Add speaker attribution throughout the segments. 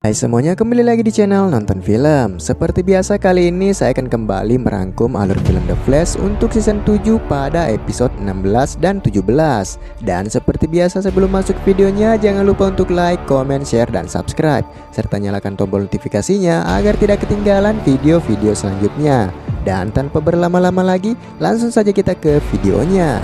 Speaker 1: Hai semuanya, kembali lagi di channel Nonton Film. Seperti biasa kali ini saya akan kembali merangkum alur film The Flash untuk season 7 pada episode 16 dan 17. Dan seperti biasa sebelum masuk videonya, jangan lupa untuk like, comment, share, dan subscribe, serta nyalakan tombol notifikasinya agar tidak ketinggalan video-video selanjutnya. Dan tanpa berlama-lama lagi, langsung saja kita ke videonya.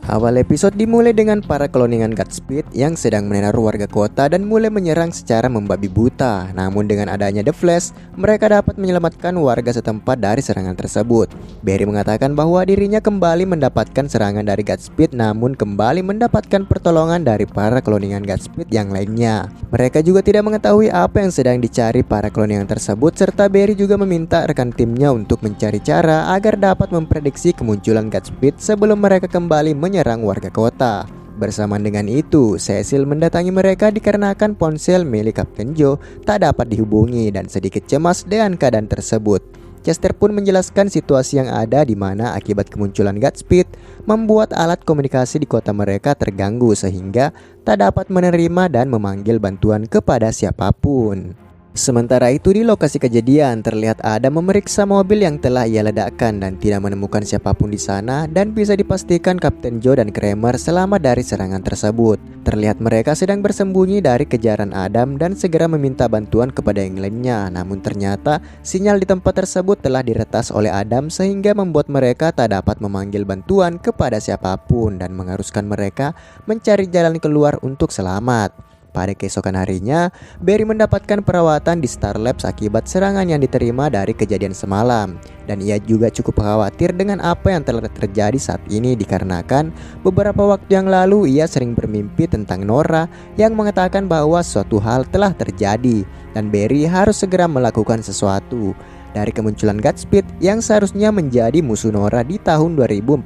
Speaker 1: Awal episode dimulai dengan para cloningan Godspeed yang sedang meneror warga kota dan mulai menyerang secara membabi buta. Namun dengan adanya The Flash, mereka dapat menyelamatkan warga setempat dari serangan tersebut. Barry mengatakan bahwa dirinya kembali mendapatkan serangan dari Godspeed, namun kembali mendapatkan pertolongan dari para cloningan Godspeed yang lainnya. Mereka juga tidak mengetahui apa yang sedang dicari para cloningan tersebut, serta Barry juga meminta rekan timnya untuk mencari cara agar dapat memprediksi kemunculan Godspeed sebelum mereka kembali menyerang warga kota. Bersamaan dengan itu, Cecil mendatangi mereka dikarenakan ponsel milik Kapten Joe tak dapat dihubungi dan sedikit cemas dengan keadaan tersebut. Chester pun menjelaskan situasi yang ada di mana akibat kemunculan Godspeed membuat alat komunikasi di kota mereka terganggu sehingga tak dapat menerima dan memanggil bantuan kepada siapapun. Sementara itu di lokasi kejadian terlihat Adam memeriksa mobil yang telah ia ledakkan dan tidak menemukan siapapun di sana, dan bisa dipastikan Kapten Joe dan Kramer selamat dari serangan tersebut. Terlihat mereka sedang bersembunyi dari kejaran Adam dan segera meminta bantuan kepada yang lainnya. Namun ternyata sinyal di tempat tersebut telah diretas oleh Adam sehingga membuat mereka tak dapat memanggil bantuan kepada siapapun dan mengharuskan mereka mencari jalan keluar untuk selamat. Pada keesokan harinya, Barry mendapatkan perawatan di Star Labs akibat serangan yang diterima dari kejadian semalam. Dan ia juga cukup khawatir dengan apa yang telah terjadi saat ini dikarenakan beberapa waktu yang lalu ia sering bermimpi tentang Nora yang mengatakan bahwa suatu hal telah terjadi dan Barry harus segera melakukan sesuatu. Dari kemunculan Godspeed yang seharusnya menjadi musuh Nora di tahun 2049,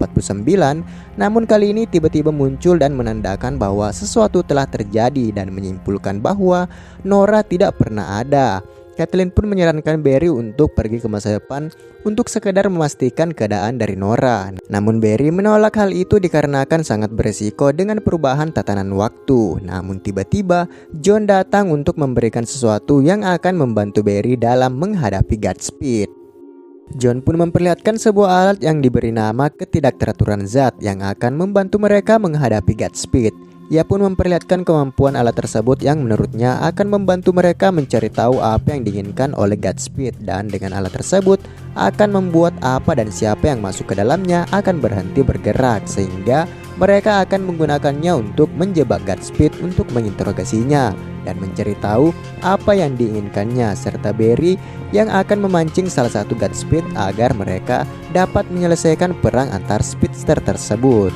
Speaker 1: namun kali ini tiba-tiba muncul dan menandakan bahwa sesuatu telah terjadi dan menyimpulkan bahwa Nora tidak pernah ada. Kathleen pun menyarankan Barry untuk pergi ke masa depan untuk sekedar memastikan keadaan dari Nora. Namun Barry menolak hal itu dikarenakan sangat beresiko dengan perubahan tatanan waktu. Namun tiba-tiba John datang untuk memberikan sesuatu yang akan membantu Barry dalam menghadapi Godspeed. John pun memperlihatkan sebuah alat yang diberi nama ketidakteraturan zat yang akan membantu mereka menghadapi Godspeed. Ia pun memperlihatkan kemampuan alat tersebut yang menurutnya akan membantu mereka mencari tahu apa yang diinginkan oleh Godspeed, dan dengan alat tersebut akan membuat apa dan siapa yang masuk ke dalamnya akan berhenti bergerak sehingga mereka akan menggunakannya untuk menjebak Godspeed untuk menginterogasinya dan mencari tahu apa yang diinginkannya, serta Barry yang akan memancing salah satu Godspeed agar mereka dapat menyelesaikan perang antar speedster tersebut.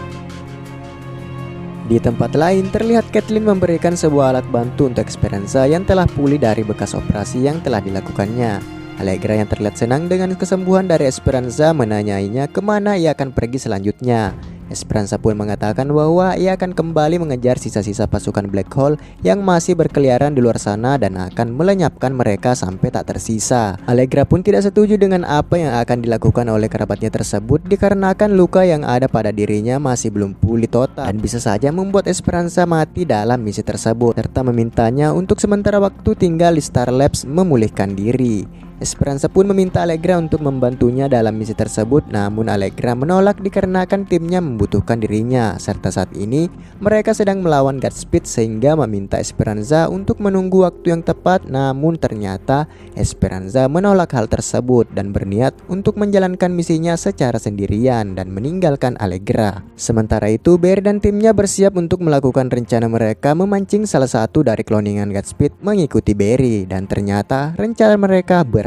Speaker 1: Di tempat lain terlihat Kathleen memberikan sebuah alat bantu untuk Esperanza yang telah pulih dari bekas operasi yang telah dilakukannya. Allegra yang terlihat senang dengan kesembuhan dari Esperanza menanyainya kemana ia akan pergi selanjutnya. Esperanza pun mengatakan bahwa ia akan kembali mengejar sisa-sisa pasukan Black Hole yang masih berkeliaran di luar sana dan akan melenyapkan mereka sampai tak tersisa. Allegra pun tidak setuju dengan apa yang akan dilakukan oleh kerabatnya tersebut dikarenakan luka yang ada pada dirinya masih belum pulih total dan bisa saja membuat Esperanza mati dalam misi tersebut, serta memintanya untuk sementara waktu tinggal di Star Labs memulihkan diri. Esperanza pun meminta Allegra untuk membantunya dalam misi tersebut, namun Allegra menolak dikarenakan timnya membutuhkan dirinya, serta saat ini mereka sedang melawan Godspeed sehingga meminta Esperanza untuk menunggu waktu yang tepat. Namun ternyata Esperanza menolak hal tersebut dan berniat untuk menjalankan misinya secara sendirian dan meninggalkan Allegra. Sementara itu Barry dan timnya bersiap untuk melakukan rencana mereka memancing salah satu dari cloningan Godspeed mengikuti Barry, dan ternyata rencana mereka berhasil.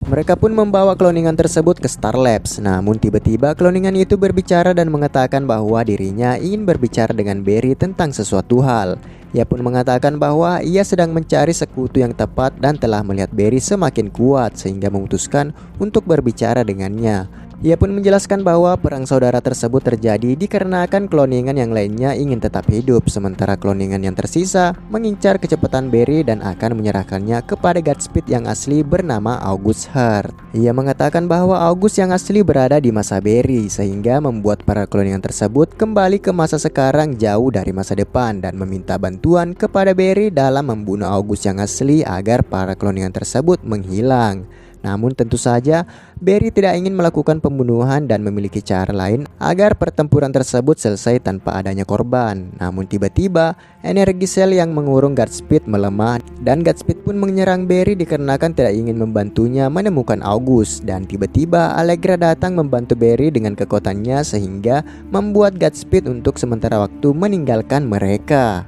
Speaker 1: Mereka pun membawa cloningan tersebut ke Star Labs. Namun tiba-tiba cloningan itu berbicara dan mengatakan bahwa dirinya ingin berbicara dengan Barry tentang sesuatu hal. Ia pun mengatakan bahwa ia sedang mencari sekutu yang tepat dan telah melihat Barry semakin kuat sehingga memutuskan untuk berbicara dengannya. Ia pun menjelaskan bahwa perang saudara tersebut terjadi dikarenakan kloningan yang lainnya ingin tetap hidup, sementara kloningan yang tersisa mengincar kecepatan Barry dan akan menyerahkannya kepada Godspeed yang asli bernama August Hart. Ia mengatakan bahwa August yang asli berada di masa Barry, sehingga membuat para kloningan tersebut kembali ke masa sekarang jauh dari masa depan dan meminta bantuan kepada Barry dalam membunuh August yang asli agar para kloningan tersebut menghilang. Namun tentu saja Barry tidak ingin melakukan pembunuhan dan memiliki cara lain agar pertempuran tersebut selesai tanpa adanya korban. Namun tiba-tiba energi sel yang mengurung Godspeed melemah dan Godspeed pun menyerang Barry dikarenakan tidak ingin membantunya menemukan August. Dan tiba-tiba Allegra datang membantu Barry dengan kekuatannya sehingga membuat Godspeed untuk sementara waktu meninggalkan mereka.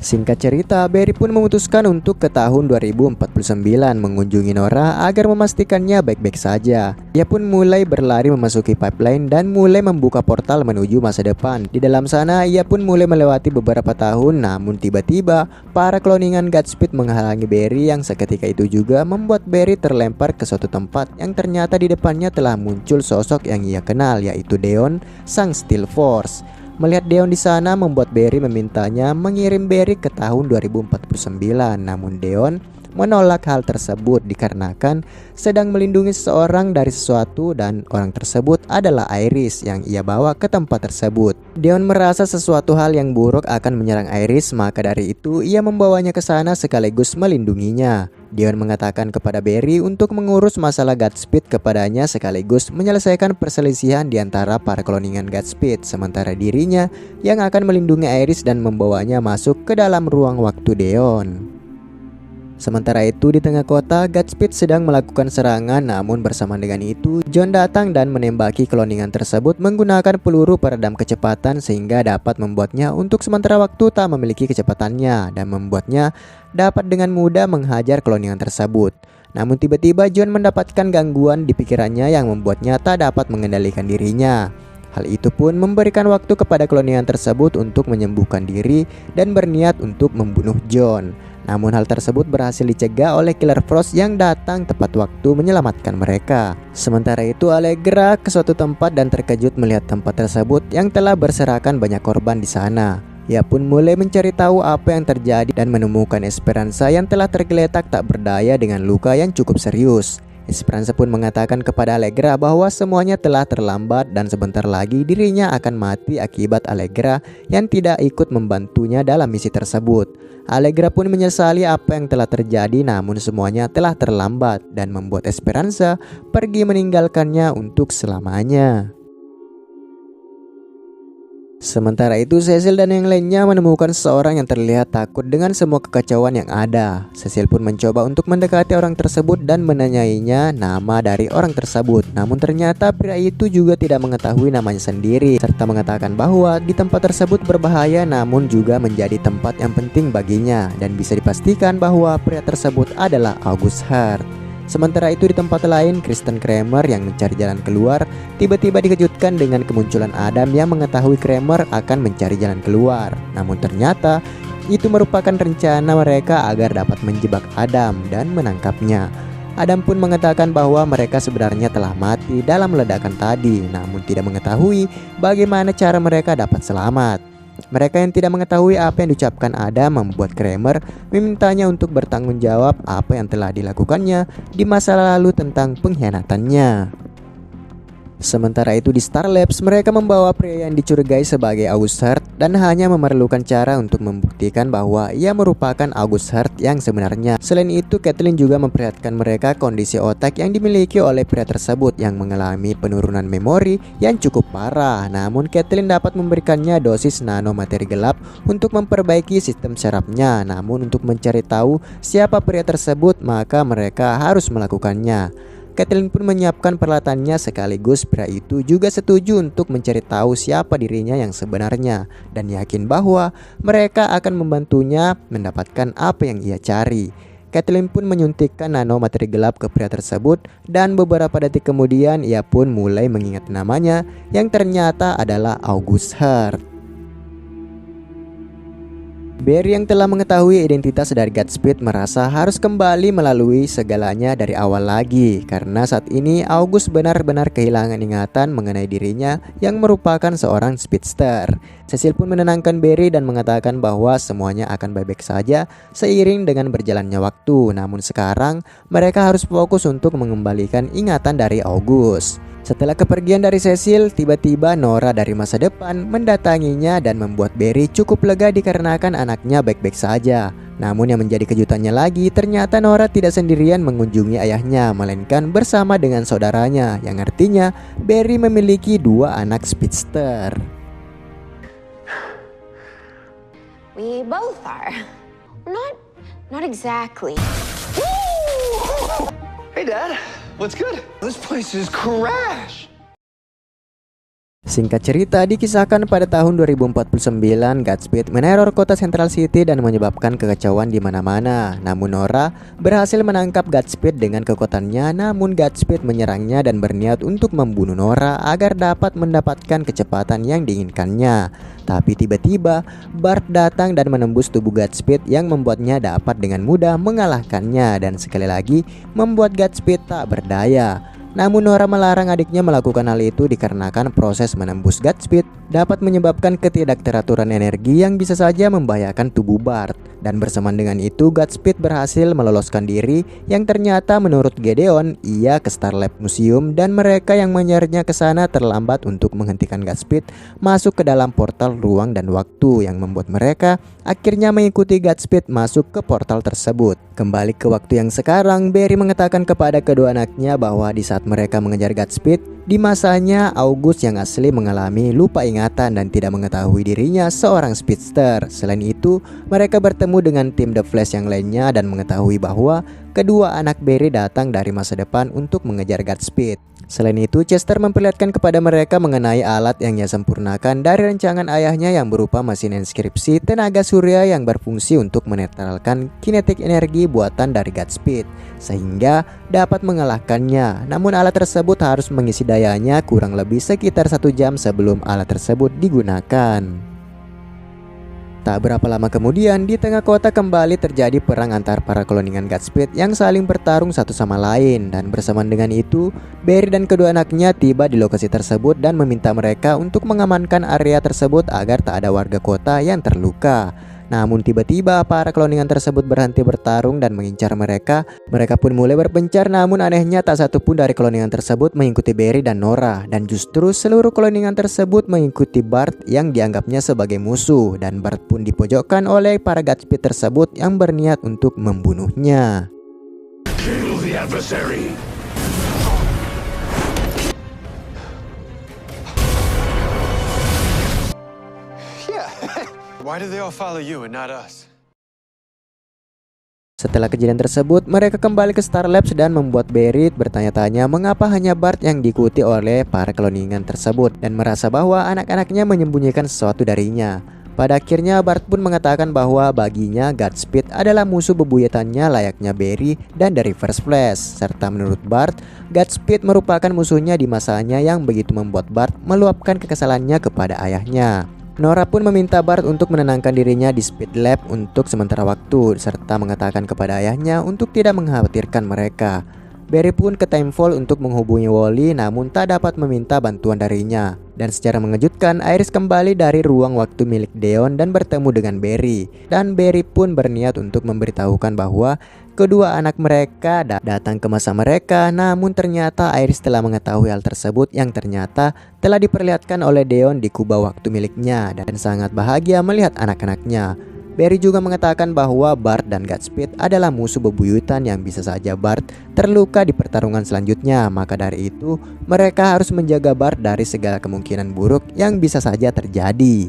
Speaker 1: Singkat cerita, Barry pun memutuskan untuk ke tahun 2049 mengunjungi Nora agar memastikannya baik-baik saja. Ia pun mulai berlari memasuki pipeline dan mulai membuka portal menuju masa depan. Di dalam sana, ia pun mulai melewati beberapa tahun, namun tiba-tiba para kloningan Godspeed menghalangi Barry yang seketika itu juga membuat Barry terlempar ke suatu tempat yang ternyata di depannya telah muncul sosok yang ia kenal, yaitu Deon, sang Steel Force. Melihat Deon di sana membuat Barry memintanya mengirim Barry ke tahun 2049. Namun Deon menolak hal tersebut dikarenakan sedang melindungi seseorang dari sesuatu dan orang tersebut adalah Iris yang ia bawa ke tempat tersebut. Deon merasa sesuatu hal yang buruk akan menyerang Iris, maka dari itu ia membawanya ke sana sekaligus melindunginya. Deon mengatakan kepada Barry untuk mengurus masalah Godspeed kepadanya sekaligus menyelesaikan perselisihan di antara para kloningan Godspeed, sementara dirinya yang akan melindungi Iris dan membawanya masuk ke dalam ruang waktu Deon. Sementara itu di tengah kota, Godspeed sedang melakukan serangan, namun bersamaan dengan itu John datang dan menembaki kloningan tersebut menggunakan peluru peredam kecepatan sehingga dapat membuatnya untuk sementara waktu tak memiliki kecepatannya dan membuatnya dapat dengan mudah menghajar kloningan tersebut. Namun tiba-tiba John mendapatkan gangguan di pikirannya yang membuatnya tak dapat mengendalikan dirinya. Hal itu pun memberikan waktu kepada kloningan tersebut untuk menyembuhkan diri dan berniat untuk membunuh John. Namun hal tersebut berhasil dicegah oleh Killer Frost yang datang tepat waktu menyelamatkan mereka. Sementara itu Allegra ke suatu tempat dan terkejut melihat tempat tersebut yang telah berserakan banyak korban di sana. Ia pun mulai mencari tahu apa yang terjadi dan menemukan Esperanza yang telah tergeletak tak berdaya dengan luka yang cukup serius. Esperanza pun mengatakan kepada Allegra bahwa semuanya telah terlambat dan sebentar lagi dirinya akan mati akibat Allegra yang tidak ikut membantunya dalam misi tersebut. Allegra pun menyesali apa yang telah terjadi, namun semuanya telah terlambat dan membuat Esperanza pergi meninggalkannya untuk selamanya. Sementara itu Cecil dan yang lainnya menemukan seseorang yang terlihat takut dengan semua kekacauan yang ada. Cecil pun mencoba untuk mendekati orang tersebut dan menanyainya nama dari orang tersebut. Namun ternyata pria itu juga tidak mengetahui namanya sendiri, serta mengatakan bahwa di tempat tersebut berbahaya namun juga menjadi tempat yang penting baginya, dan bisa dipastikan bahwa pria tersebut adalah August Hart. Sementara itu di tempat lain, Kristen Kramer yang mencari jalan keluar tiba-tiba dikejutkan dengan kemunculan Adam yang mengetahui Kramer akan mencari jalan keluar. Namun ternyata itu merupakan rencana mereka agar dapat menjebak Adam dan menangkapnya. Adam pun mengatakan bahwa mereka sebenarnya telah mati dalam ledakan tadi, namun tidak mengetahui bagaimana cara mereka dapat selamat. Mereka yang tidak mengetahui apa yang diucapkan Adam membuat Kramer memintanya untuk bertanggung jawab apa yang telah dilakukannya di masa lalu tentang pengkhianatannya. Sementara itu di Star Labs, mereka membawa pria yang dicurigai sebagai August Hart dan hanya memerlukan cara untuk membuktikan bahwa ia merupakan August Hart yang sebenarnya. Selain itu, Kathleen juga memperlihatkan mereka kondisi otak yang dimiliki oleh pria tersebut yang mengalami penurunan memori yang cukup parah. Namun Kathleen dapat memberikannya dosis nanomateri gelap untuk memperbaiki sistem syarafnya. Namun untuk mencari tahu siapa pria tersebut, maka mereka harus melakukannya. Catelyn pun menyiapkan peralatannya sekaligus pria itu juga setuju untuk mencari tahu siapa dirinya yang sebenarnya dan yakin bahwa mereka akan membantunya mendapatkan apa yang ia cari. Catelyn pun menyuntikkan nano materi gelap ke pria tersebut dan beberapa detik kemudian ia pun mulai mengingat namanya yang ternyata adalah August Hart. Barry yang telah mengetahui identitas dari Godspeed merasa harus kembali melalui segalanya dari awal lagi karena saat ini August benar-benar kehilangan ingatan mengenai dirinya yang merupakan seorang speedster. Cecil pun menenangkan Barry dan mengatakan bahwa semuanya akan baik-baik saja seiring dengan berjalannya waktu. Namun sekarang mereka harus fokus untuk mengembalikan ingatan dari August. Setelah kepergian dari Cecil, tiba-tiba Nora dari masa depan mendatanginya dan membuat Barry cukup lega dikarenakan anaknya baik-baik saja. Namun yang menjadi kejutannya lagi, ternyata Nora tidak sendirian mengunjungi ayahnya, melainkan bersama dengan saudaranya, yang artinya Barry memiliki 2 anak speedster.
Speaker 2: We both are. Not exactly.
Speaker 3: Hey Dad, what's good? This place is crash.
Speaker 1: Singkat cerita, dikisahkan pada tahun 2049, Godspeed meneror kota Central City dan menyebabkan kekacauan di mana-mana. Namun Nora berhasil menangkap Godspeed dengan kekuatannya, namun Godspeed menyerangnya dan berniat untuk membunuh Nora agar dapat mendapatkan kecepatan yang diinginkannya. Tapi tiba-tiba Bart datang dan menembus tubuh Godspeed yang membuatnya dapat dengan mudah mengalahkannya dan sekali lagi membuat Godspeed tak berdaya. Namun Nora melarang adiknya melakukan hal itu dikarenakan proses menembus Godspeed dapat menyebabkan ketidakteraturan energi yang bisa saja membahayakan tubuh Bart. Dan bersamaan dengan itu Godspeed berhasil meloloskan diri yang ternyata menurut Gedeon ia ke Starlab Museum dan mereka yang menyernya ke sana terlambat untuk menghentikan Godspeed masuk ke dalam portal ruang dan waktu yang membuat mereka akhirnya mengikuti Godspeed masuk ke portal tersebut. Kembali ke waktu yang sekarang, Barry mengatakan kepada kedua anaknya bahwa di saat mereka mengejar Godspeed, di masanya August yang asli mengalami lupa ingatan dan tidak mengetahui dirinya seorang speedster. Selain itu, mereka bertemu dengan tim The Flash yang lainnya dan mengetahui bahwa kedua anak Barry datang dari masa depan untuk mengejar Godspeed. Selain itu, Chester memperlihatkan kepada mereka mengenai alat yang ia sempurnakan dari rancangan ayahnya yang berupa mesin enskripsi tenaga surya yang berfungsi untuk menetralkan kinetik energi buatan dari Godspeed sehingga dapat mengalahkannya. Namun alat tersebut harus mengisi dayanya kurang lebih sekitar 1 jam sebelum alat tersebut digunakan. Tak berapa lama kemudian, di tengah kota kembali terjadi perang antar para kloningan Godspeed yang saling bertarung satu sama lain. Dan bersamaan dengan itu, Barry dan kedua anaknya tiba di lokasi tersebut dan meminta mereka untuk mengamankan area tersebut agar tak ada warga kota yang terluka. Namun tiba-tiba para kloningan tersebut berhenti bertarung dan mengincar mereka. Mereka pun mulai berpencar, namun anehnya tak satu pun dari kloningan tersebut mengikuti Barry dan Nora. Dan justru seluruh kloningan tersebut mengikuti Bart yang dianggapnya sebagai musuh. Dan Bart pun dipojokkan oleh para Godspeed tersebut yang berniat untuk membunuhnya.
Speaker 3: Kill the adversary. Yeah. Why do they all follow you and not us?
Speaker 1: Setelah kejadian tersebut, mereka kembali ke Star Labs dan membuat Barry bertanya-tanya mengapa hanya Bart yang diikuti oleh para kloningan tersebut dan merasa bahwa anak-anaknya menyembunyikan sesuatu darinya. Pada akhirnya Bart pun mengatakan bahwa baginya Godspeed adalah musuh bebuyutannya layaknya Barry dan dari First Flash. Serta menurut Bart, Godspeed merupakan musuhnya di masanya yang begitu membuat Bart meluapkan kekesalannya kepada ayahnya. Nora pun meminta Bart untuk menenangkan dirinya di Speed Lab untuk sementara waktu serta mengatakan kepada ayahnya untuk tidak mengkhawatirkan mereka. Barry pun ke Timefall untuk menghubungi Wally namun tak dapat meminta bantuan darinya. Dan secara mengejutkan, Iris kembali dari ruang waktu milik Deon dan bertemu dengan Barry. Dan Barry pun berniat untuk memberitahukan bahwa kedua anak mereka datang ke masa mereka. Namun ternyata Iris telah mengetahui hal tersebut yang ternyata telah diperlihatkan oleh Deon di kubah waktu miliknya dan sangat bahagia melihat anak-anaknya. Barry juga mengatakan bahwa Bart dan Godspeed adalah musuh bebuyutan yang bisa saja Bart terluka di pertarungan selanjutnya. Maka dari itu, mereka harus menjaga Bart dari segala kemungkinan buruk yang bisa saja terjadi.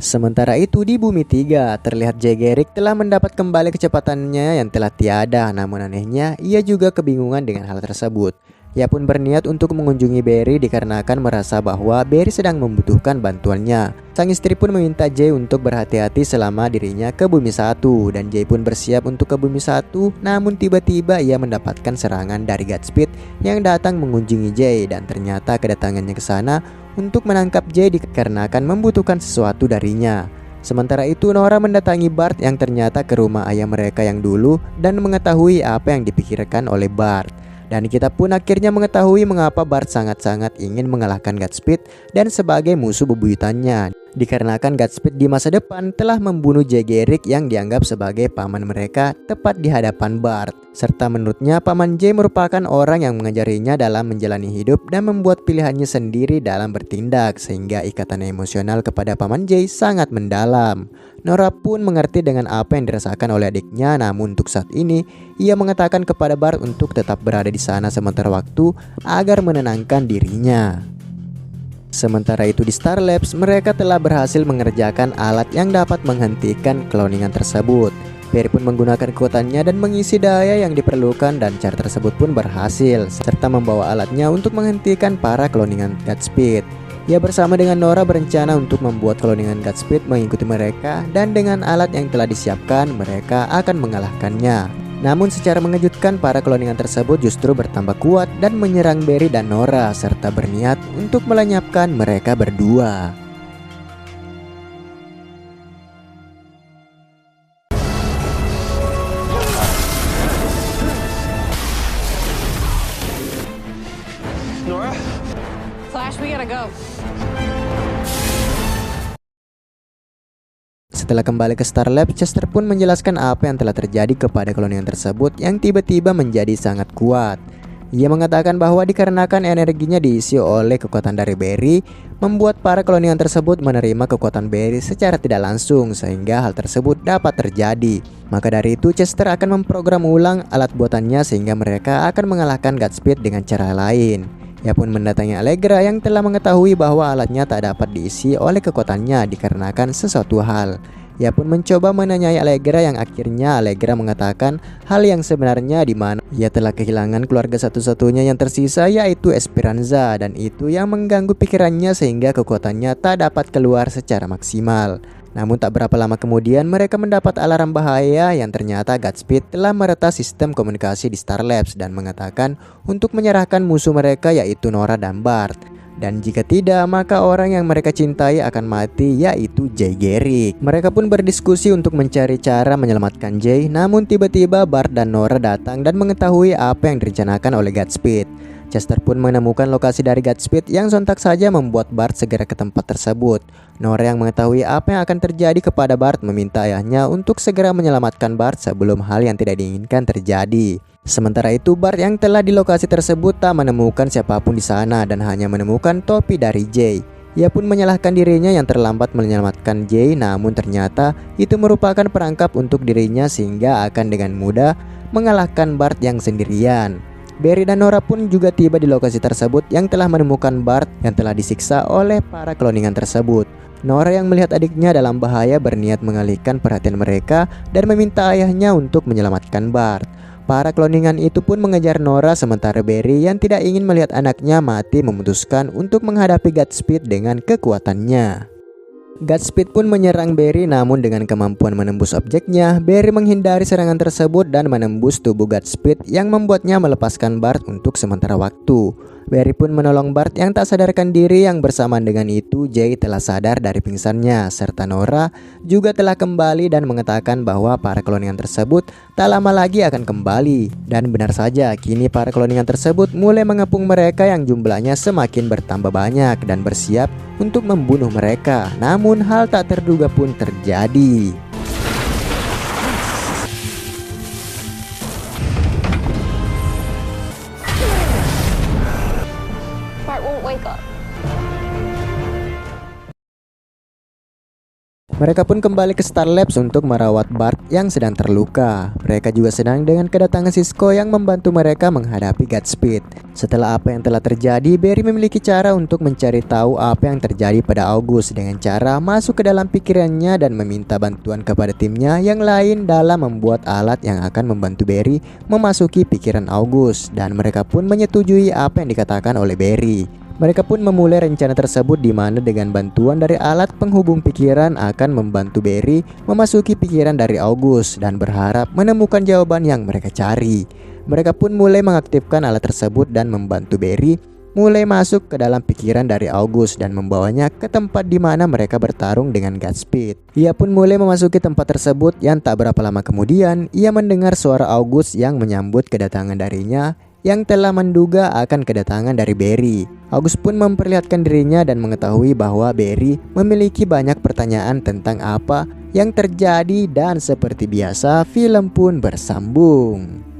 Speaker 1: Sementara itu di Bumi 3, terlihat Jay Garrick telah mendapat kembali kecepatannya yang telah tiada. Namun anehnya, ia juga kebingungan dengan hal tersebut. Ia pun berniat untuk mengunjungi Barry dikarenakan merasa bahwa Barry sedang membutuhkan bantuannya. Sang istri pun meminta Jay untuk berhati-hati selama dirinya ke Bumi 1, dan Jay pun bersiap untuk ke Bumi 1. Namun tiba-tiba ia mendapatkan serangan dari Godspeed yang datang mengunjungi Jay, dan ternyata kedatangannya ke sana untuk menangkap Jay dikarenakan membutuhkan sesuatu darinya. Sementara itu Nora mendatangi Bart yang ternyata ke rumah ayah mereka yang dulu dan mengetahui apa yang dipikirkan oleh Bart. Dan kita pun akhirnya mengetahui mengapa Bart sangat-sangat ingin mengalahkan Godspeed dan sebagai musuh bebuyutannya. Dikarenakan Godspeed di masa depan telah membunuh Jay Garrick yang dianggap sebagai paman mereka tepat di hadapan Bart. Serta menurutnya paman Jay merupakan orang yang mengajarinya dalam menjalani hidup dan membuat pilihannya sendiri dalam bertindak, sehingga ikatan emosional kepada paman Jay sangat mendalam. Nora pun mengerti dengan apa yang dirasakan oleh adiknya, namun untuk saat ini ia mengatakan kepada Bart untuk tetap berada di sana sementara waktu agar menenangkan dirinya. Sementara itu di Star Labs, mereka telah berhasil mengerjakan alat yang dapat menghentikan cloningan tersebut. Barry pun menggunakan kekuatannya dan mengisi daya yang diperlukan, dan cara tersebut pun berhasil, serta membawa alatnya untuk menghentikan para cloningan Godspeed. Ia bersama dengan Nora berencana untuk membuat cloningan Godspeed mengikuti mereka, dan dengan alat yang telah disiapkan mereka akan mengalahkannya. Namun secara mengejutkan para cloningan tersebut justru bertambah kuat dan menyerang Barry dan Nora, serta berniat untuk melenyapkan mereka berdua.
Speaker 3: Nora?
Speaker 4: Flash, we gotta go.
Speaker 1: Setelah kembali ke Star Lab, Chester pun menjelaskan apa yang telah terjadi kepada cloningan tersebut yang tiba-tiba menjadi sangat kuat. Ia mengatakan bahwa dikarenakan energinya diisi oleh kekuatan dari Barry, membuat para cloningan tersebut menerima kekuatan Barry secara tidak langsung, sehingga hal tersebut dapat terjadi. Maka dari itu Chester akan memprogram ulang alat buatannya sehingga mereka akan mengalahkan Godspeed dengan cara lain. Ia pun mendatangi Allegra yang telah mengetahui bahwa alatnya tak dapat diisi oleh kekuatannya dikarenakan sesuatu hal. Ia pun mencoba menanyai Allegra yang akhirnya Allegra mengatakan hal yang sebenarnya, di mana ia telah kehilangan keluarga satu-satunya yang tersisa, yaitu Esperanza, dan itu yang mengganggu pikirannya sehingga kekuatannya tak dapat keluar secara maksimal. Namun tak berapa lama kemudian mereka mendapat alarm bahaya yang ternyata Godspeed telah meretas sistem komunikasi di Star Labs dan mengatakan untuk menyerahkan musuh mereka, yaitu Nora dan Bart. Dan jika tidak, maka orang yang mereka cintai akan mati, yaitu Jay Garrick. Mereka pun berdiskusi untuk mencari cara menyelamatkan Jay, namun tiba-tiba Bart dan Nora datang dan mengetahui apa yang direncanakan oleh Godspeed. Chester pun menemukan lokasi dari Godspeed yang sontak saja membuat Bart segera ke tempat tersebut. Nora yang mengetahui apa yang akan terjadi kepada Bart meminta ayahnya untuk segera menyelamatkan Bart sebelum hal yang tidak diinginkan terjadi. Sementara itu Bart yang telah di lokasi tersebut tak menemukan siapapun di sana dan hanya menemukan topi dari Jay. Ia pun menyalahkan dirinya yang terlambat menyelamatkan Jay, namun ternyata itu merupakan perangkap untuk dirinya sehingga akan dengan mudah mengalahkan Bart yang sendirian. Barry dan Nora pun juga tiba di lokasi tersebut yang telah menemukan Bart yang telah disiksa oleh para cloningan tersebut. Nora yang melihat adiknya dalam bahaya berniat mengalihkan perhatian mereka dan meminta ayahnya untuk menyelamatkan Bart. Para cloningan itu pun mengejar Nora, sementara Barry yang tidak ingin melihat anaknya mati memutuskan untuk menghadapi Godspeed dengan kekuatannya. Godspeed pun menyerang Barry, namun dengan kemampuan menembus objeknya, Barry menghindari serangan tersebut dan menembus tubuh Godspeed yang membuatnya melepaskan Bart untuk sementara waktu. Barry pun menolong Bart yang tak sadarkan diri, yang bersamaan dengan itu Jay telah sadar dari pingsannya, serta Nora juga telah kembali dan mengatakan bahwa para cloningan tersebut tak lama lagi akan kembali. Dan benar saja, kini para cloningan tersebut mulai mengepung mereka yang jumlahnya semakin bertambah banyak dan bersiap untuk membunuh mereka. Namun hal tak terduga pun terjadi.
Speaker 2: Bart won't wake up.
Speaker 1: Mereka pun kembali ke Star Labs untuk merawat Bart yang sedang terluka. Mereka juga senang dengan kedatangan Cisco yang membantu mereka menghadapi Godspeed. Setelah apa yang telah terjadi, Barry memiliki cara untuk mencari tahu apa yang terjadi pada August dengan cara masuk ke dalam pikirannya dan meminta bantuan kepada timnya yang lain dalam membuat alat yang akan membantu Barry memasuki pikiran August, dan mereka pun menyetujui apa yang dikatakan oleh Barry. Mereka pun memulai rencana tersebut di mana dengan bantuan dari alat penghubung pikiran akan membantu Barry memasuki pikiran dari August dan berharap menemukan jawaban yang mereka cari. Mereka pun mulai mengaktifkan alat tersebut dan membantu Barry mulai masuk ke dalam pikiran dari August dan membawanya ke tempat di mana mereka bertarung dengan Godspeed. Ia pun mulai memasuki tempat tersebut yang tak berapa lama kemudian ia mendengar suara August yang menyambut kedatangan darinya yang telah menduga akan kedatangan dari Barry. August pun memperlihatkan dirinya dan mengetahui bahwa Barry memiliki banyak pertanyaan tentang apa yang terjadi, dan seperti biasa film pun bersambung.